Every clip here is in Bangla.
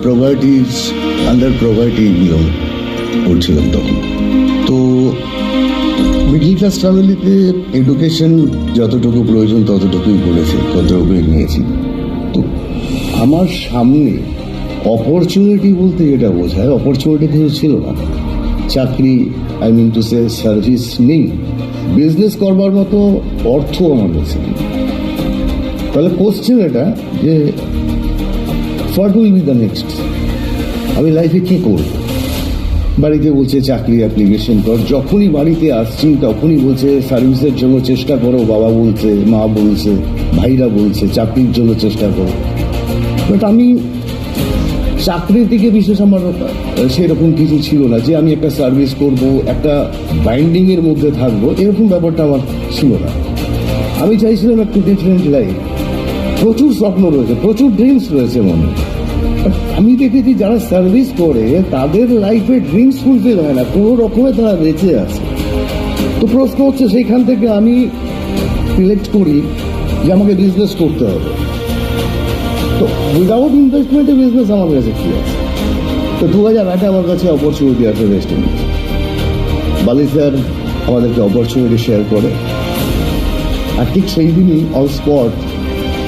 প্রভার্টিজ আন্ডার প্রভার্টি বিলং করছিলাম তখন। তো মিডল ক্লাস ফ্যামিলিতে এডুকেশন যতটুকু প্রয়োজন ততটুকুই করেছি, ততটুকুই নিয়েছি। তো আমার সামনে অপরচুনিটি বলতে যেটা বোঝায়, অপরচুনিটি কিছু ছিল না। চাকরি, I mean to say service নেই, বিজনেস করবার মতো অর্থ আমার কাছে নেই। তাহলে কোশ্চেন এটা যে what will be the next, আমি লাইফে কী করব? বাড়িতে বলছে চাকরি অ্যাপ্লিকেশন কর, যখনই বাড়িতে আসছি তখনই বলছে সার্ভিসের জন্য চেষ্টা করো, বাবা বলছে, মা বলছে, ভাইরা বলছে চাকরির জন্য চেষ্টা করো। বাট আমি চাকরির দিকে বিশেষ আমার সেরকম কিছু ছিল না যে আমি একটা সার্ভিস করব, একটা বাইন্ডিংয়ের মধ্যে থাকবো, এরকম ব্যাপারটা আমার ছিল না। আমি চাইছিলাম একটু ডিফারেন্ট লাইফ। প্রচুর স্বপ্ন রয়েছে, প্রচুর ড্রিমস রয়েছে মনে। আমি দেখেছি যারা সার্ভিস করে তাদের লাইফে ড্রিমস ফুলফিল হয় না, কোনো রকমে তারা বেঁচে আছে। তো প্রশ্ন হচ্ছে সেইখান থেকে আমি সিলেক্ট করি যে আমাকে বিজনেস করতে হবে। তো উইদাউট ইনভেস্টমেন্টে বিজনেস আমার কাছে কি আছে? তো 2008-এ আমার কাছে অপরচুনিটি আছে ওয়েস্ট ইন্ডিজ। বালি স্যার আমাদেরকে অপরচুনিটি শেয়ার করে, আর ঠিক সেই দিনই অন স্পট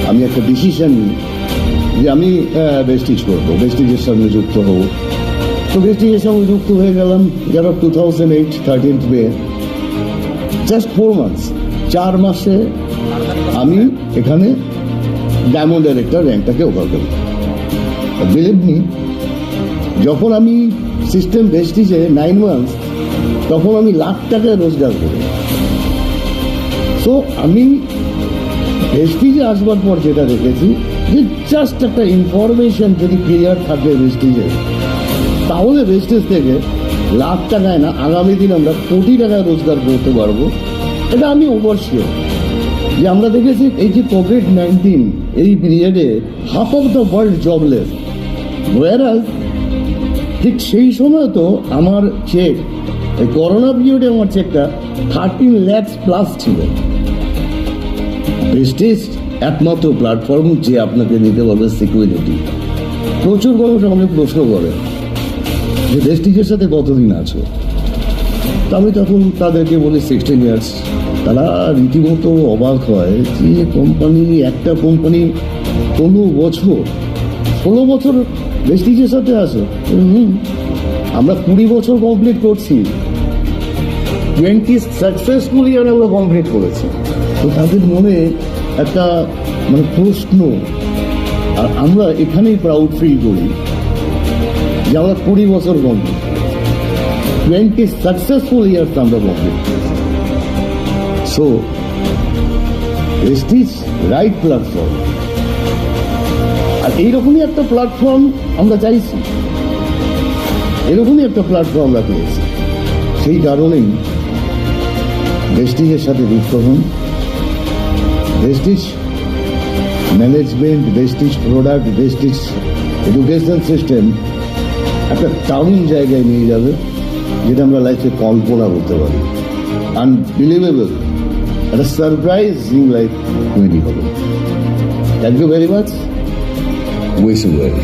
আমি একটা ডিসিশন নিই যে আমি বেস্টিজ করবো, বেস্টিজের সঙ্গে যুক্ত হব। তো বেস্টিজের সঙ্গে যুক্ত হয়ে গেলাম যারা 2008 13th মে, জাস্ট 4 months, 4 মাসে আমি এখানে ডায়মন্ড ডাইরেক্টর র্যাঙ্কটাকে ওভার করি। বিলিভ মি, যখন আমি সিস্টেম বেস্টিজে 9 months, তখন আমি লাখ টাকা রোজগার করি। সো আমি ভেস্টিজে আসবার পর যেটা দেখেছি যে জাস্ট একটা ইনফরমেশন যদি ক্লিয়ার থাকে ভেস্টিজে, তাহলে ভেস্টিজ থেকে লাখ টাকায় না, আগামী দিন আমরা কোটি টাকা রোজগার করতে পারবো। এটা আমি অবশ্যই যে আমরা দেখেছি এই যে COVID-19 এই পিরিয়ডে half of the world jobless, whereas ঠিক সেই সময় তো আমার চেক, এই করোনা পিরিয়ডে আমার চেকটা 13 lakhs প্লাস ছিল। ভেস্টিজ একমাত্র প্ল্যাটফর্ম যে আপনাকে দিতে পারবে সিকিউরিটি। প্রচুর মানুষ আমাকে প্রশ্ন করে যে ভেস্টিজের সাথে কতদিন আছো? আমি তখন তাদেরকে বলি 16 years। তারা রীতিমতো অবাক হয় যে কোম্পানি, একটা কোম্পানি 15 বছর 16 বছর ভেস্টিজের সাথে আছো? আমরা 20 বছর কমপ্লিট করছি, 20 সাকসেসফুলি আমরা কমপ্লিট করেছি। তো তাদের মনে একটা প্রশ্ন, আর আমরা এখানেই প্রাউড ফিল করি যে আমরা 20 বছর কমপ্লিট, 20 সাকসেসফুল ইয়ার্স আমরা complete. So Vestige right platform, আর এইরকমই একটা প্ল্যাটফর্ম আমরা চাইছি, এরকমই একটা প্ল্যাটফর্ম আমরা পেয়েছি। সেই কারণেই ভেস্টিজের সাথে যুক্ত হন। Vestige management, Vestige product, Vestige education system একটা দারুণ জায়গায় নিয়ে যাবে, যেটা আমরা লাইফে কল্পনা করতে পারি। আনবিলিভেবল একটা সারপ্রাইজিং লাইফ তৈরি হবে। Thank you very much. Wish you well.